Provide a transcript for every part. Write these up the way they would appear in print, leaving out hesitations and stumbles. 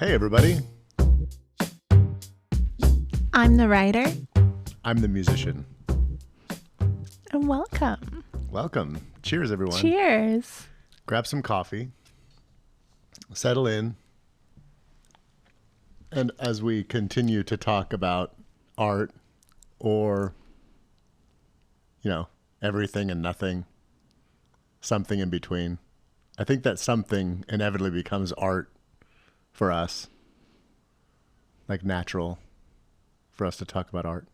Hey, everybody. I'm the writer. I'm the musician. And welcome. Welcome. Cheers, everyone. Cheers. Grab some coffee. Settle in. And as we continue to talk about art or, everything and nothing, something in between, I think that something inevitably becomes art for us, like natural for us to talk about art.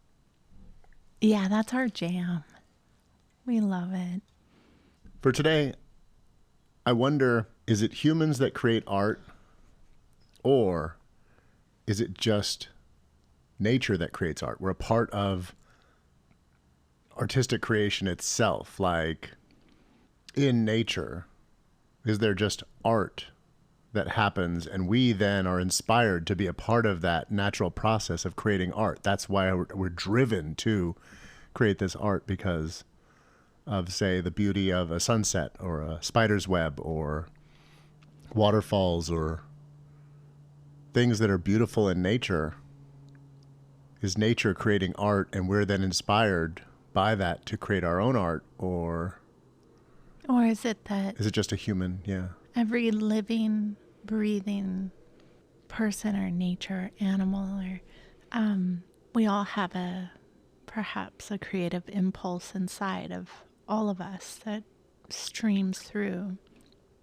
Yeah, that's our jam. We love it. For today, I wonder, is it humans that create art, or is it just nature that creates art? We're a part of artistic creation itself. Like, in nature, is there just art that happens and we then are inspired to be a part of that natural process of creating art? That's why we're driven to create this art, because of, say, the beauty of a sunset or a spider's web or waterfalls or things that are beautiful in nature. Is nature creating art and we're then inspired by that to create our own art? Or is it that is it just a human? Yeah. every living, breathing person or nature, animal, or we all have perhaps a creative impulse inside of all of us that streams through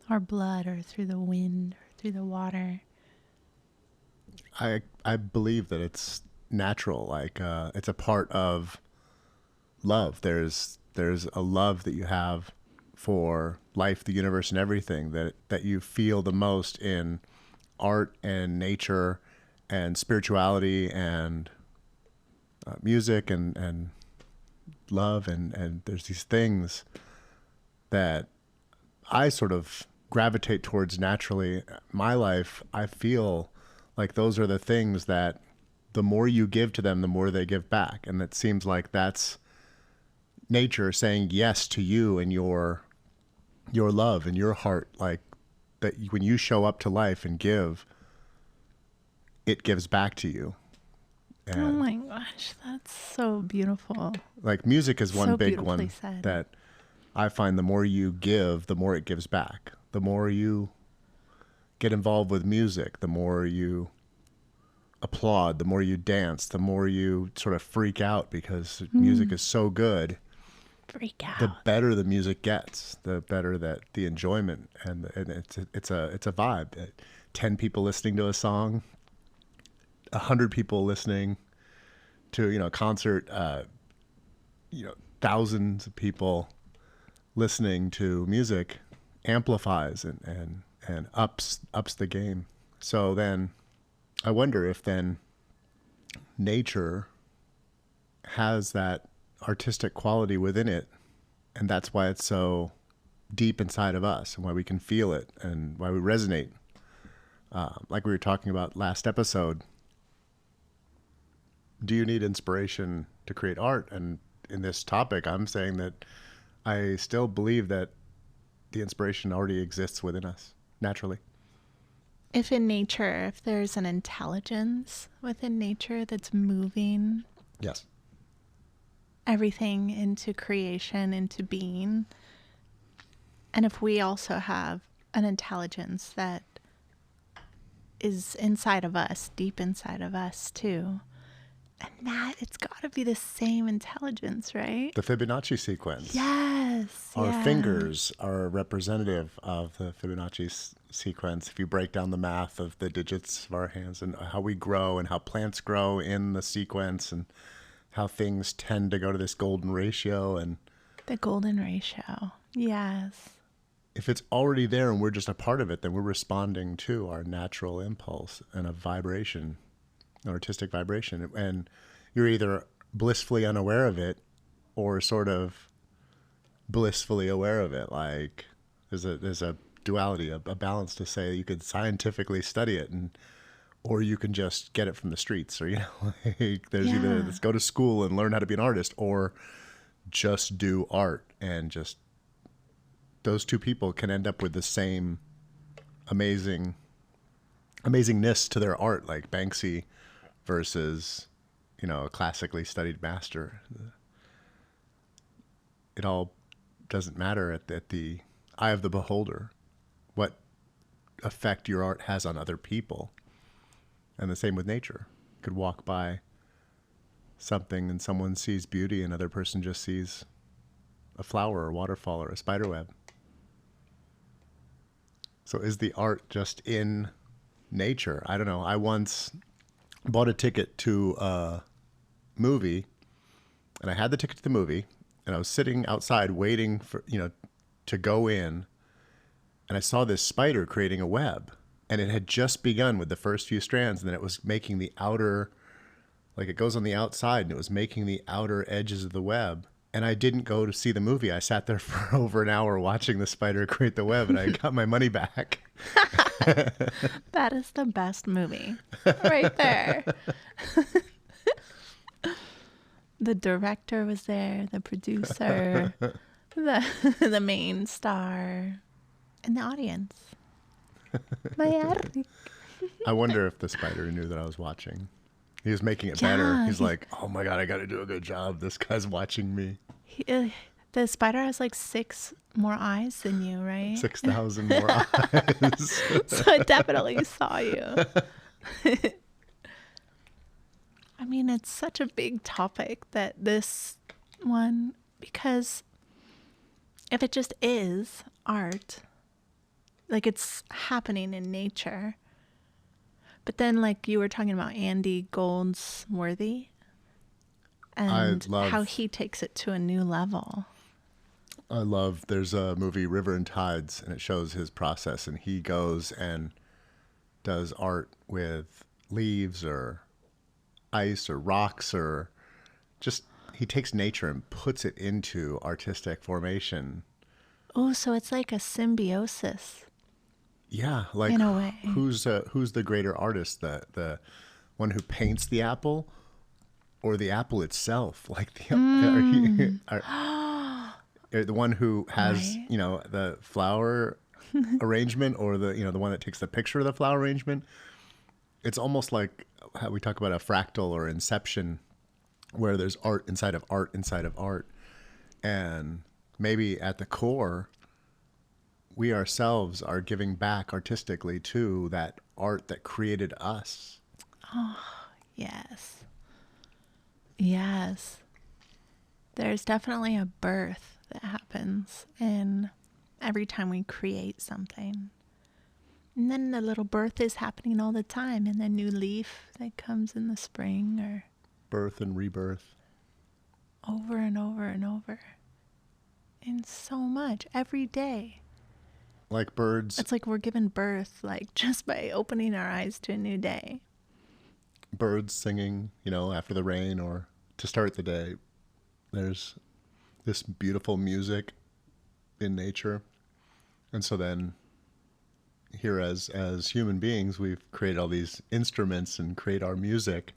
our blood or through the wind or through the water. I believe that it's natural. Like, it's a part of love. There's a love that you have for life, the universe, and everything that you feel the most in art and nature and spirituality and music and love. And there's these things that I sort of gravitate towards naturally. My life, I feel like those are the things that the more you give to them, the more they give back. And it seems like that's nature saying yes to you and your love and your heart. Like, that when you show up to life and give, it gives back to you. And oh my gosh, that's so beautiful. like, music is one So big beautifully one said. that I find the more you give, the more it gives back. The more you get involved with music, the more you applaud, the more you dance, the more you sort of freak out because music is so good. Freak out. The better the music gets, the better that the enjoyment, and it's a vibe. 10 people listening to a song, 100 people listening to a concert, thousands of people listening to music amplifies and ups the game. So then I wonder if then nature has that artistic quality within it, and that's why it's so deep inside of us and why we can feel it and why we resonate. Like we were talking about last episode, do you need inspiration to create art? And in this topic, I'm saying that I still believe that the inspiration already exists within us naturally. If in nature, if there's an intelligence within nature that's moving Yes. everything into creation, into being, and if we also have an intelligence that is inside of us, deep inside of us too, and that it's got to be the same intelligence, right? The Fibonacci sequence. Yes. Our yeah. fingers are representative of the Fibonacci sequence. If you break down the math of the digits of our hands and how we grow and how plants grow in the sequence and how things tend to go to this golden ratio. And The golden ratio. Yes. if it's already there and we're just a part of it, then we're responding to our natural impulse and a vibration, an artistic vibration. And you're either blissfully unaware of it or sort of blissfully aware of it. Like, there's a duality, a balance to say you could scientifically study it, or you can just get it from the streets, or like, there's either let's go to school and learn how to be an artist, or just do art. And just those two people can end up with the same amazing amazingness to their art, like Banksy versus, a classically studied master. It all doesn't matter at the eye of the beholder, what effect your art has on other people. And the same with nature. You could walk by something and someone sees beauty, and another person just sees a flower or waterfall or a spiderweb. So is the art just in nature? I don't know. I once bought a ticket to a movie, and I had the ticket to the movie, and I was sitting outside waiting for, to go in, and I saw this spider creating a web, and it had just begun with the first few strands, and then it was making the outer, like it goes on the outside, and it was making the outer edges of the web. And I didn't go to see the movie. I sat there for over an hour watching the spider create the web, and I got my money back. That is the best movie right there. The director was there, the producer, the main star, and the audience. My Eric. I wonder if the spider knew that I was watching. He was making it better. He's like, oh my God, I got to do a good job. This guy's watching me. The spider has like 6 more eyes than you, right? 6,000 more eyes. So it definitely saw you. I mean, it's such a big topic that this one, because if it just is art, like it's happening in nature. But then, like you were talking about Andy Goldsworthy and how he takes it to a new level. There's a movie, River and Tides, and it shows his process. And he goes and does art with leaves or ice or rocks, or just, he takes nature and puts it into artistic formation. Oh, so it's like a symbiosis. Yeah, like in a way. Who's the greater artist, the one who paints the apple, or the apple itself? Like the the one who has the flower arrangement, or the one that takes the picture of the flower arrangement. It's almost like how we talk about a fractal or inception, where there's art inside of art inside of art, and maybe at the core, we ourselves are giving back artistically to that art that created us. Oh, yes. Yes. There's definitely a birth that happens in every time we create something. And then the little birth is happening all the time, and the new leaf that comes in the spring, or birth and rebirth. Over and over and over. And so much every day. Like birds. It's like we're given birth, like just by opening our eyes to a new day. Birds singing, after the rain or to start the day. There's this beautiful music in nature. And so then here as human beings, we've created all these instruments and create our music.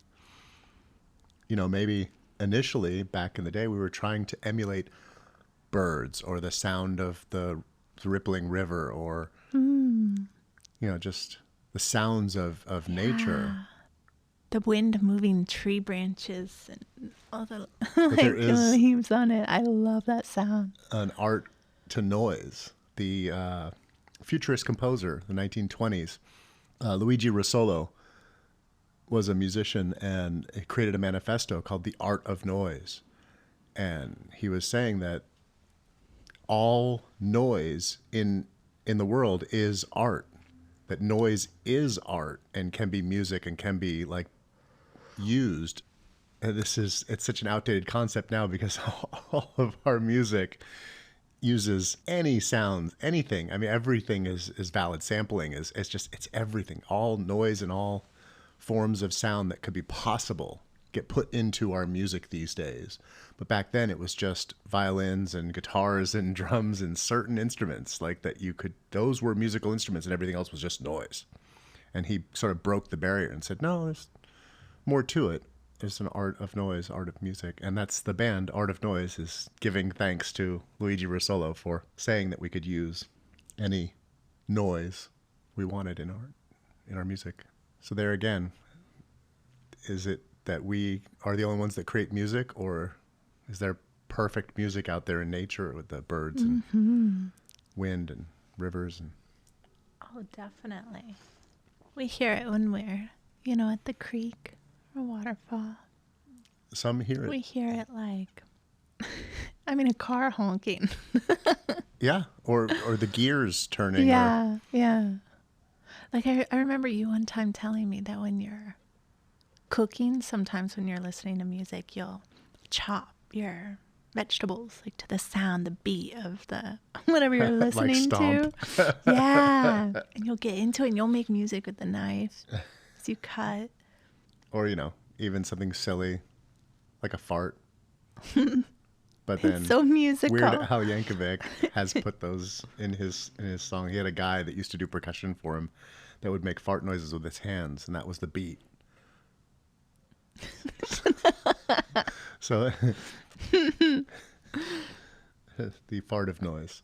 Maybe initially back in the day, we were trying to emulate birds or the sound of the rippling river, or just the sounds of nature, the wind moving tree branches and all the leaves on it. I love that sound. An art to noise. The futurist composer, the 1920s, Luigi Russolo, was a musician, and he created a manifesto called The Art of Noise. And he was saying that all noise in the world is art, that noise is art and can be music and can be like used. And it's such an outdated concept now, because all of our music uses any sounds, anything. I mean, everything is valid. Sampling it's everything. All noise and all forms of sound that could be possible get put into our music these days. But back then it was just violins and guitars and drums and certain instruments like that those were musical instruments, and everything else was just noise. And he sort of broke the barrier and said, no, there's more to it. There's an art of noise, art of music. And that's the band, Art of Noise, is giving thanks to Luigi Russolo for saying that we could use any noise we wanted in art. in our music. So there again, is it that we are the only ones that create music, or is there perfect music out there in nature with the birds and wind and rivers? And Oh, definitely. We hear it when we're, at the creek or waterfall. some hear it. We hear it like, a car honking. Yeah, or the gears turning. Or, Yeah, yeah. Like I remember you one time telling me that when you're cooking, sometimes when you're listening to music, you'll chop your vegetables like to the sound, the beat of the whatever you're like listening to. stomp. Yeah. And you'll get into it and you'll make music with the knife as you cut. Or, even something silly like a fart. But then It's so musical. Weird Al Yankovic has put those in his song. He had a guy that used to do percussion for him that would make fart noises with his hands, and that was the beat. So the fart of noise.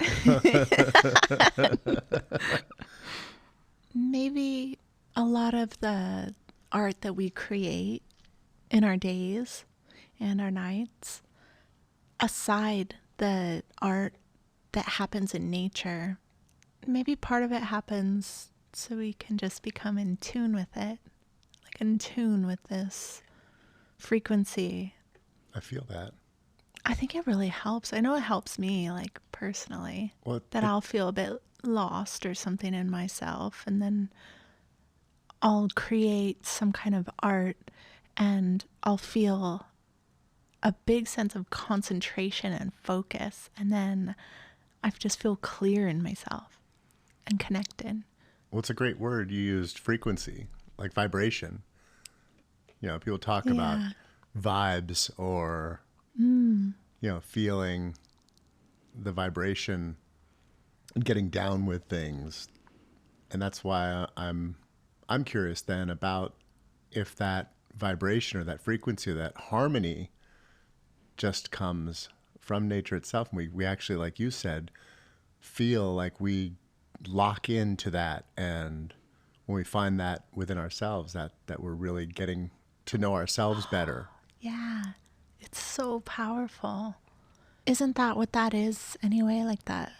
Maybe a lot of the art that we create in our days and our nights, aside the art that happens in nature, maybe part of it happens so we can just become in tune with it, like in tune with this frequency. I feel that. I think it really helps. I know it helps me, like personally, Well, that I'll feel a bit lost or something in myself, and then I'll create some kind of art and I'll feel a big sense of concentration and focus, and then I just feel clear in myself and connected. Well, it's a great word you used, frequency, like vibration. People talk about vibes or, feeling the vibration and getting down with things. And that's why I'm curious then about if that vibration or that frequency or that harmony just comes from nature itself. And we actually, like you said, feel like we lock into that. And when we find that within ourselves, that we're really getting to know ourselves better. Yeah, it's so powerful. Isn't that what that is anyway? Like that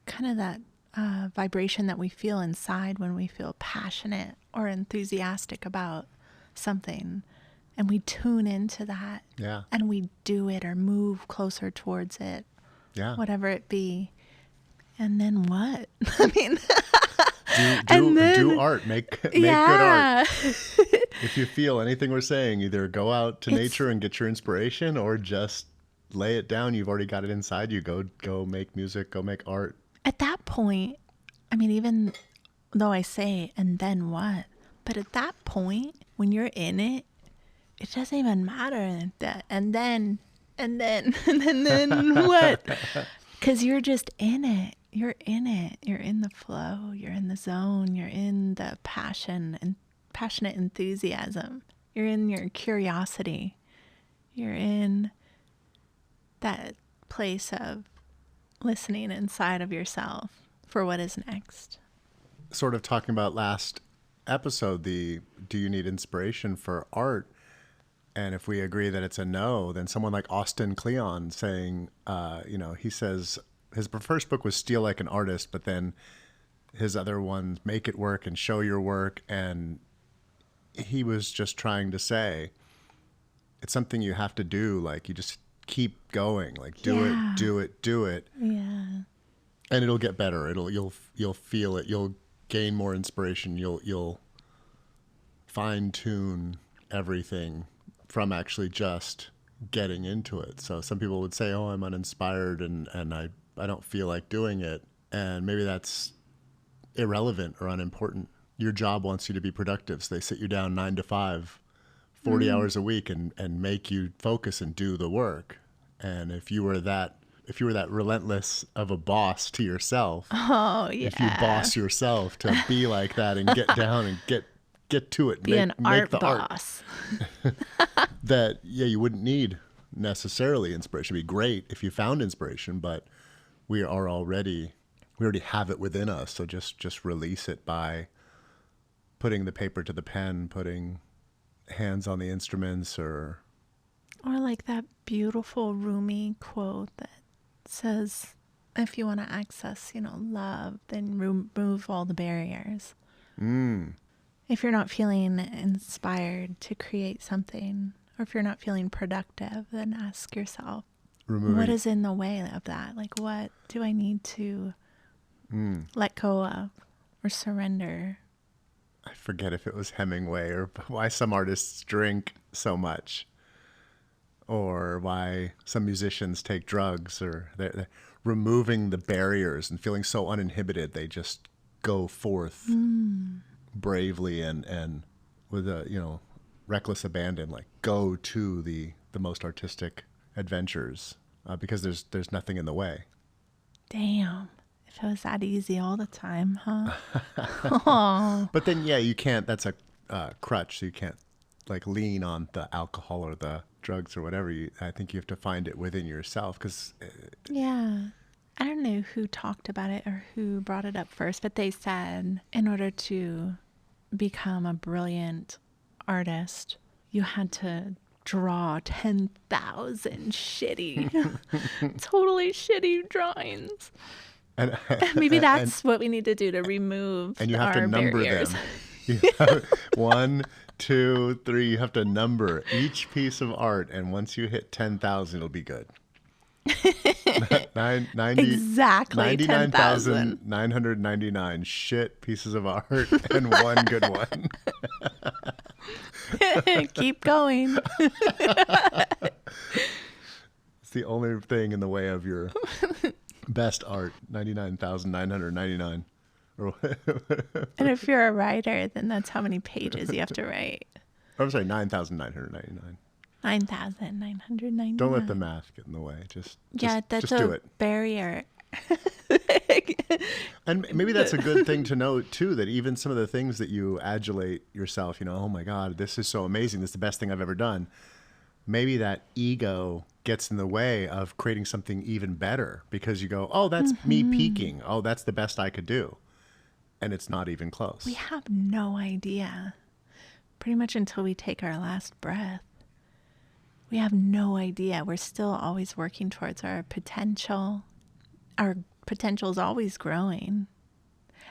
kind of that vibration that we feel inside when we feel passionate or enthusiastic about something, and we tune into that. Yeah. And we do it or move closer towards it. Yeah. Whatever it be. And then what? I mean, do art, make good art. If you feel anything we're saying, either go out to nature and get your inspiration, or just lay it down. You've already got it inside you. Go make music, go make art. At that point, even though I say, and then what? But at that point, when you're in it, it doesn't even matter that. And then what? Because you're just in it. You're in it. You're in the flow. You're in the zone. You're in the passion and passionate enthusiasm. You're in your curiosity. You're in that place of listening inside of yourself for what is next. Sort of talking about last episode, do you need inspiration for art? And if we agree that it's a no, then someone like Austin Kleon saying, he says his first book was Steal Like an Artist, but then his other ones, Make It Work and Show Your Work. And he was just trying to say, it's something you have to do. Like, you just keep going, like do it. Yeah. And it'll get better. You'll feel it. You'll gain more inspiration. You'll fine tune everything from actually just getting into it. So some people would say, oh, I'm uninspired and I don't feel like doing it. And maybe that's irrelevant or unimportant. Your job wants you to be productive. So they sit you down 9 to 5, 40 hours a week and make you focus and do the work. And if you were that relentless of a boss to yourself, if you boss yourself to be like that and get down and get to it, be an art the boss. That you wouldn't need necessarily inspiration. It'd be great if you found inspiration, but we already have it within us. So just release it by putting the paper to the pen, putting hands on the instruments, or like that beautiful Rumi quote that says, if you want to access, love, then remove all the barriers. If you're not feeling inspired to create something, or if you're not feeling productive, then ask yourself, what is in the way of that? Like, what do I need to let go of or surrender? I forget if it was Hemingway or why some artists drink so much, or why some musicians take drugs, or they're removing the barriers and feeling so uninhibited. They just go forth bravely and with a, reckless abandon, like go to the most artistic adventures because there's nothing in the way. Damn. If it was that easy all the time, huh? Oh. But then, yeah, you can't, that's a crutch. So you can't like lean on the alcohol or the drugs or whatever. I think you have to find it within yourself because... Yeah. I don't know who talked about it or who brought it up first, but they said in order to become a brilliant artist, you had to draw 10,000 shitty, totally shitty drawings. And maybe that's what we need to do to remove and you have our to number barriers. them. You have 1, 2, 3. You have to number each piece of art, and once you hit 10,000, it'll be good. 90, Exactly 99,999 shit pieces of art and one good one. 10,000. Keep going. It's the only thing in the way of your best art. 99,999. And if you're a writer, then that's how many pages you have to write. I'm sorry, 9,999. 9,999. Don't let the math get in the way. Just that's just do a it. barrier. And maybe that's a good thing to know too, that even some of the things that you adulate yourself, oh my God, this is so amazing. This is the best thing I've ever done. Maybe that ego gets in the way of creating something even better because you go, oh, that's me peaking. Oh, that's the best I could do. And it's not even close. We have no idea. Pretty much until we take our last breath. We have no idea. We're still always working towards our potential. Our potential is always growing.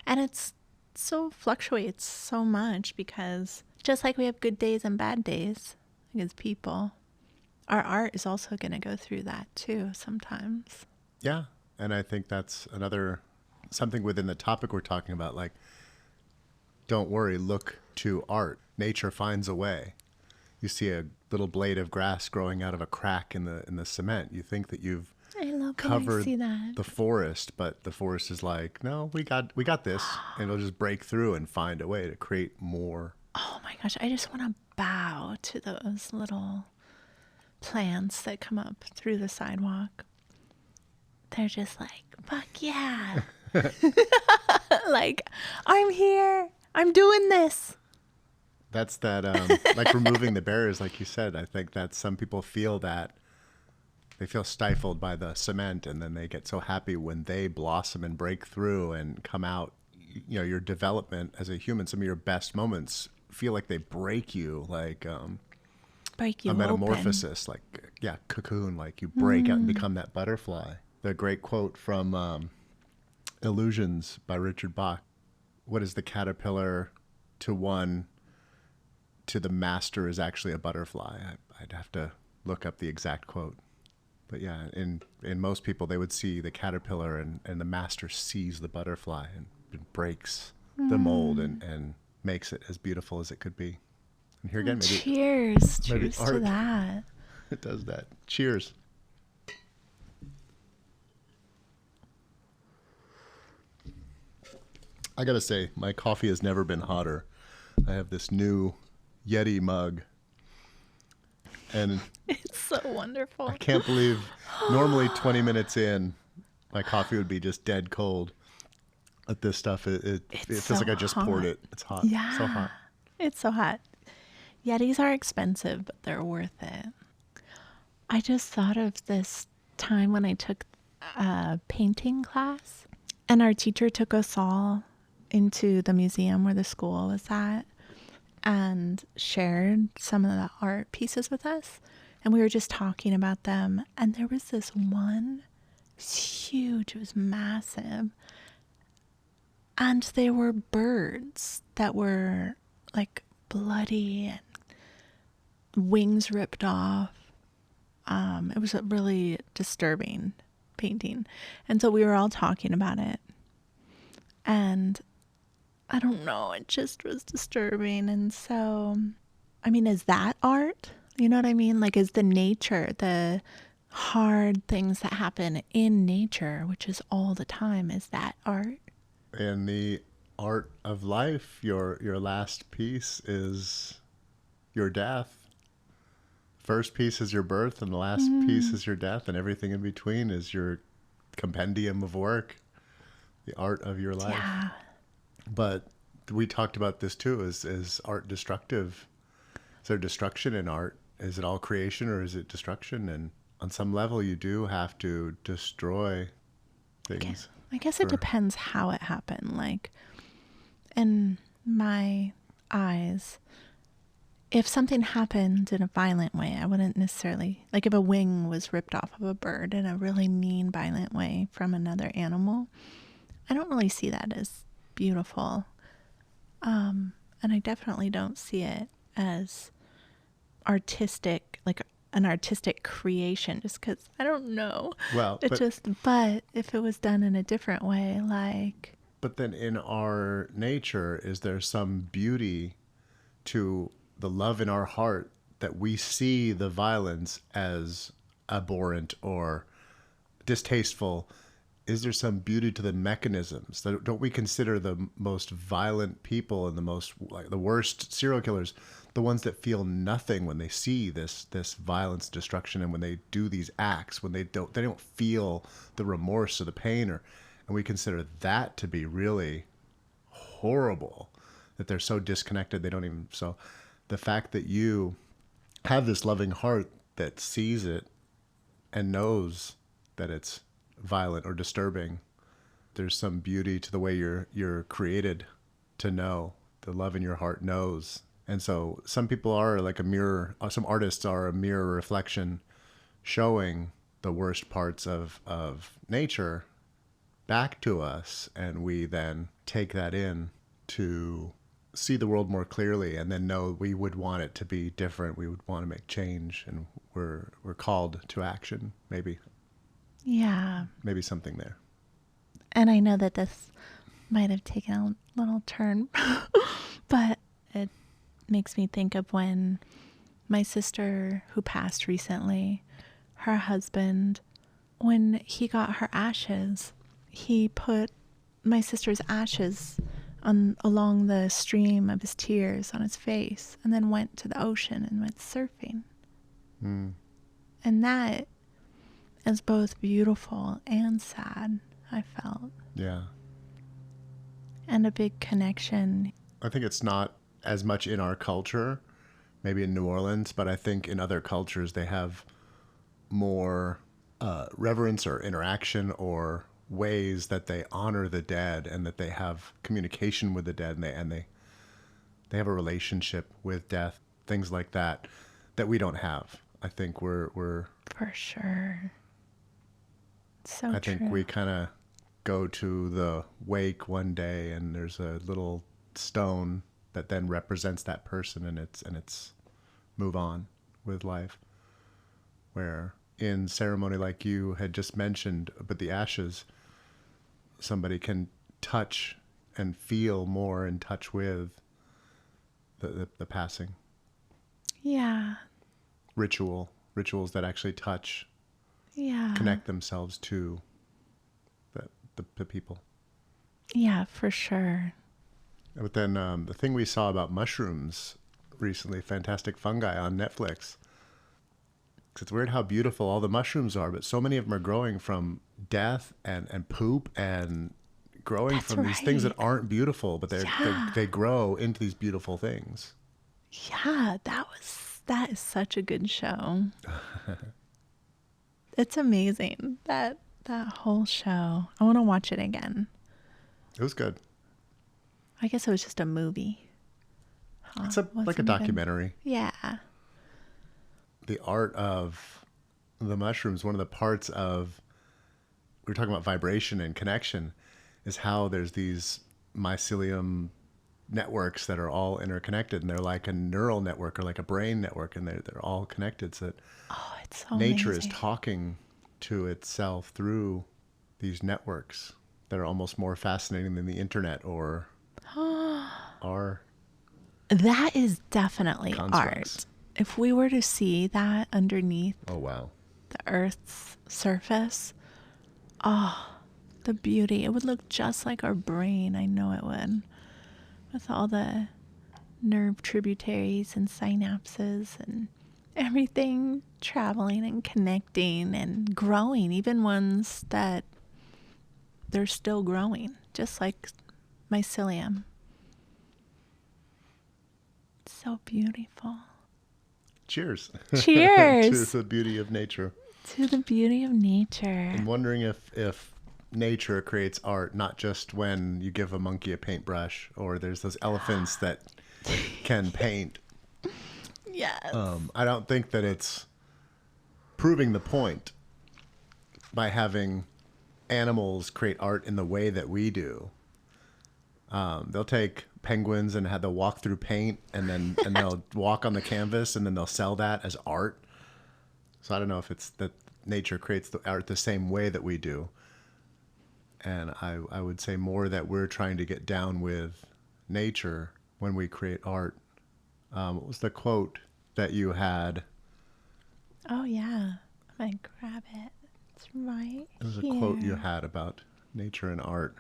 And it's so fluctuates so much because just like we have good days and bad days as people, our art is also going to go through that too sometimes. Yeah. And I think that's something within the topic we're talking about. Like, don't worry, look to art. Nature finds a way. You see a little blade of grass growing out of a crack in the cement. You think that you've covered the forest, but the forest is like, no, we got this, and it'll just break through and find a way to create more. Oh my gosh, I just want to bow to those little plants that come up through the sidewalk. They're just like, fuck yeah. Like, I'm here. I'm doing this. That's that, like removing the barriers, like you said. I think that some people feel that they feel stifled by the cement, and then they get so happy when they blossom and break through and come out. Your development as a human, some of your best moments feel like they break you, like break you a metamorphosis, open. like cocoon, like you break out and become that butterfly. The great quote from Illusions by Richard Bach. What is the caterpillar to one? To the master is actually a butterfly. I'd have to look up the exact quote. But yeah, in most people, they would see the caterpillar and the master sees the butterfly and it breaks the mold and makes it as beautiful as it could be. And here again, maybe... Cheers maybe to that. It does that. Cheers. I gotta say, my coffee has never been hotter. I have this new Yeti mug, and it's so wonderful. I can't believe normally 20 minutes in, my coffee would be just dead cold. But this stuff, it feels so like I just poured it. It's hot. Yeah, So hot. It's so hot. Yetis are expensive, but they're worth it. I just thought of this time when I took a painting class, and our teacher took us all into the museum where the school was at and shared some of the art pieces with us. And we were just talking about them. And there was this one, it was huge, it was massive. And they were birds that were like bloody and wings ripped off. It was a really disturbing painting. And so we were all talking about it. And I don't know, it just was disturbing. And so, I mean, is that art? You know what I mean? Like, is the nature, the hard things that happen in nature, which is all the time, is that art? In the art of life, your last piece is your death. First piece is your birth, and the last piece is your death, and everything in between is your compendium of work, the art of your life. Yeah. But we talked about this too. Is art destructive? Is there destruction in art? Is it all creation or is it destruction? And on some level, you do have to destroy things. I guess it depends how it happened. Like, in my eyes, if something happened in a violent way, I wouldn't necessarily, like if a wing was ripped off of a bird in a really mean, violent way from another animal, I don't really see that as beautiful. And I definitely don't see it as artistic, like an artistic creation, just because I don't know. Well, But if it was done in a different way, like. But then in our nature, is there some beauty to the love in our heart that we see the violence as abhorrent or distasteful? Is there some beauty to the mechanisms? Don't we consider the most violent people and the most, like, the worst serial killers, the ones that feel nothing when they see this violence, destruction, and when they do these acts, when they don't feel the remorse or the pain, and we consider that to be really horrible, that they're so disconnected they don't even. So the fact that you have this loving heart that sees it and knows that it's violent or disturbing, there's some beauty to the way you're created to know. The love in your heart knows. And so some people are like a mirror, some artists are a mirror reflection showing the worst parts of nature back to us, and we then take that in to see the world more clearly, and then know we would want it to be different. We would want to make change, and we're called to action, maybe. Yeah. Maybe something there. And I know that this might have taken a little turn, but it makes me think of when my sister, who passed recently, her husband, when he got her ashes, he put my sister's ashes along the stream of his tears on his face, and then went to the ocean and went surfing. And that is both beautiful and sad, I felt. Yeah. And a big connection. I think it's not as much in our culture, maybe in New Orleans, but I think in other cultures they have more reverence or interaction or ways that they honor the dead, and that they have communication with the dead, and they have a relationship with death, things like that we don't have. I think we're For sure. So I true. think we kind of go to the wake one day, and there's a little stone that then represents that person, and it's move on with life. Where in ceremony like you had just mentioned, but the ashes, somebody can touch and feel more in touch with the passing. Yeah. Rituals that actually touch, Yeah. connect themselves to the people. Yeah, for sure. But then the thing we saw about mushrooms recently, Fantastic Fungi on Netflix. 'Cause it's weird how beautiful all the mushrooms are, but so many of them are growing from death and poop, and growing That's from these things that right. aren't beautiful, but Yeah. they grow into these beautiful things. Yeah, that is such a good show. It's amazing. That whole show. I want to watch it again. It was good. I guess it was just a movie. Huh? It's like a Wasn't even- documentary. Yeah. The art of the mushrooms, one of the parts of, we were talking about vibration and connection, is how there's these mycelium networks that are all interconnected, and they're like a neural network or like a brain network, and they're all connected. So that Oh, it's so nature amazing. is talking to itself through these networks that are almost more fascinating than the internet or our That is definitely constructs. art. If we were to see that underneath Oh, wow. the Earth's surface, oh, the beauty. It would look just like our brain. I know it would. With all the nerve tributaries and synapses and everything traveling and connecting and growing, even ones that they're still growing, just like mycelium. It's so beautiful. Cheers. Cheers. To the beauty of nature. To the beauty of nature. I'm wondering if nature creates art, not just when you give a monkey a paintbrush or there's those elephants that can paint. Yes. I don't think that it's proving the point by having animals create art in the way that we do. They'll take penguins and they'll walk through paint and they'll walk on the canvas and then they'll sell that as art. So I don't know if it's that nature creates the art the same way that we do. And I would say more that we're trying to get down with nature when we create art. What was the quote that you had? Oh, yeah. I'm going to grab it. It's right It was a here. quote you had about nature and art.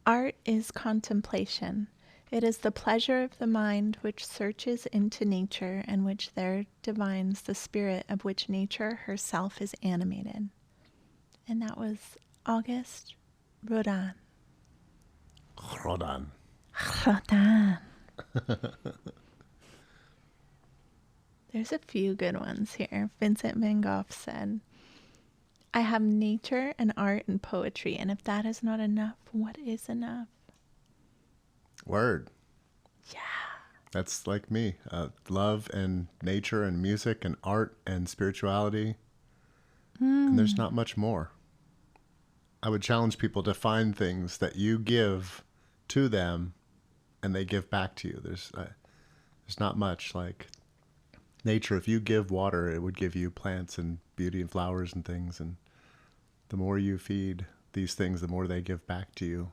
Art is contemplation. It is the pleasure of the mind which searches into nature and which there divines the spirit of which nature herself is animated. And that was Auguste Rodin. Rodin. Rodin. There's a few good ones here. Vincent van Gogh said, I have nature and art and poetry, and if that is not enough, what is enough? Word. Yeah. That's like me. Love and nature and music and art and spirituality. And there's not much more. I would challenge people to find things that you give to them and they give back to you. There's not much like nature. If you give water, it would give you plants and beauty and flowers and things. And the more you feed these things, the more they give back to you.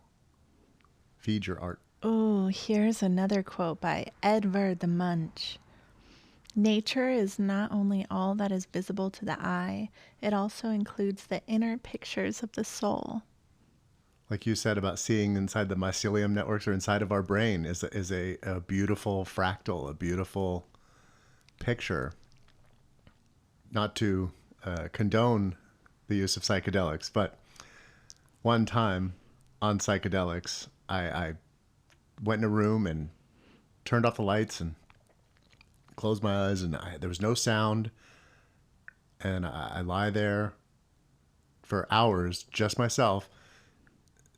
Feed your art. Oh, here's another quote by Edvard the Munch. Nature is not only all that is visible to the eye, it also includes the inner pictures of the soul. Like you said about seeing inside the mycelium networks or inside of our brain is a beautiful fractal, a beautiful picture. Not to condone the use of psychedelics, but one time on psychedelics, I went in a room and turned off the lights and closed my eyes, and there was no sound, and I lie there for hours, just myself,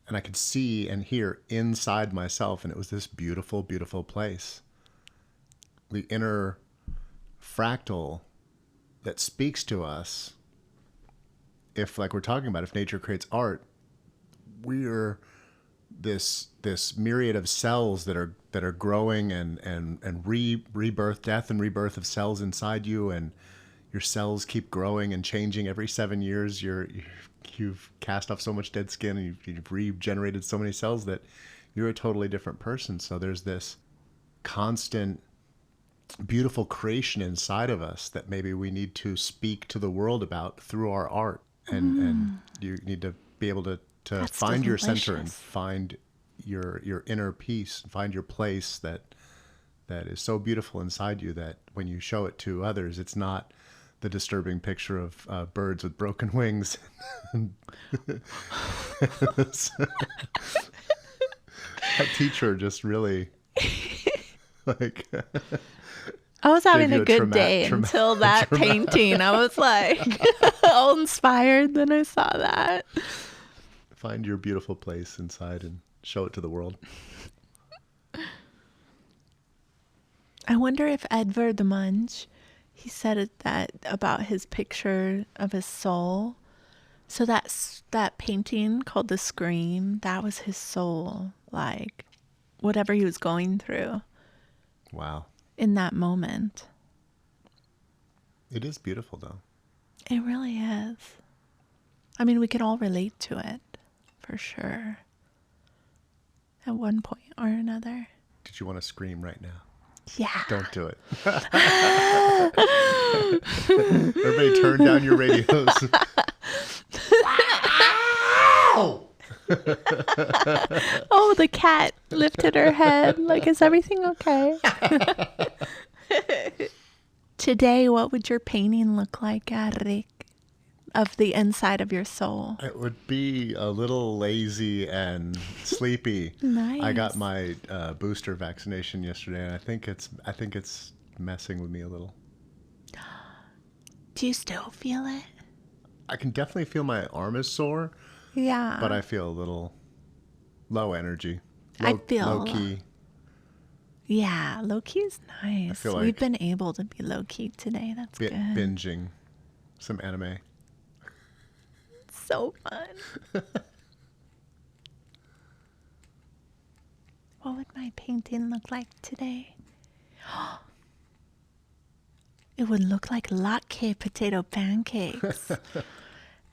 and I could see and hear inside myself, and it was this beautiful, beautiful place. The inner fractal that speaks to us. If, like we're talking about, if nature creates art, we're this myriad of cells that are growing and rebirth, death and rebirth of cells inside you, and your cells keep growing and changing every 7 years. You've cast off so much dead skin, and you've regenerated so many cells that you're a totally different person. So there's this constant beautiful creation inside of us that maybe we need to speak to the world about through our art. And you need to be able to That's find your center and delicious. find your inner peace, find your place that is so beautiful inside you that when you show it to others, it's not the disturbing picture of birds with broken wings. That teacher just really like I was having you a a good trauma- day trauma- until that painting. I was like all inspired. Then I saw that. find your beautiful place inside and show it to the world. wonder if Edvard the Munch, he said that about his picture of his soul. So that painting called The Scream, that was his soul, like whatever he was going through. Wow. In that moment. It is beautiful, though. It really is. I mean, we can all relate to it, for sure. At one point or another. Did you want to scream right now? Yeah. Don't do it. Everybody turn down your radios. Oh, the cat lifted her head. Like, is everything okay? Today, what would your painting look like, Rick? Of the inside of your soul? It would be a little lazy and sleepy. Nice. I got my booster vaccination yesterday, and I think it's messing with me a little. Do you still feel it? I can definitely feel my arm is sore. Yeah. But I feel a little low energy. I feel low key. Yeah, low key is nice. I feel We've like been able to be low key today. That's good. Binging some anime. So fun. What would my painting look like today? It would look like latte potato pancakes.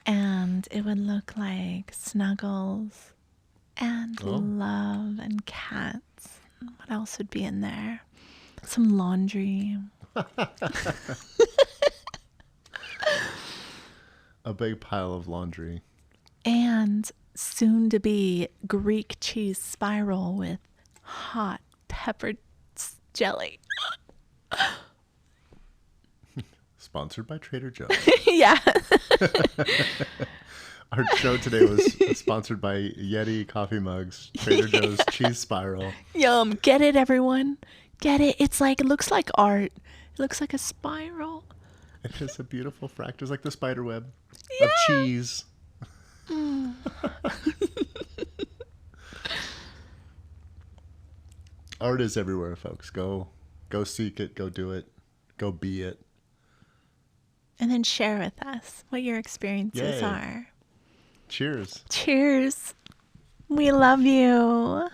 And it would look like snuggles and love and cats. What else would be in there? Some laundry. A big pile of laundry. And soon to be Greek cheese spiral with hot peppered jelly. Sponsored by Trader Joe's. Yeah. Our show today was sponsored by Yeti coffee mugs, Trader Joe's cheese spiral. Yum. Get it, everyone. Get it. It's like, it looks like art. It looks like a spiral. It is a beautiful fractal. It's like the spider web of cheese. Art is everywhere, folks. Go seek it. Go do it. Go be it. And then share with us what your experiences Yay. are. Cheers. Cheers. We love you.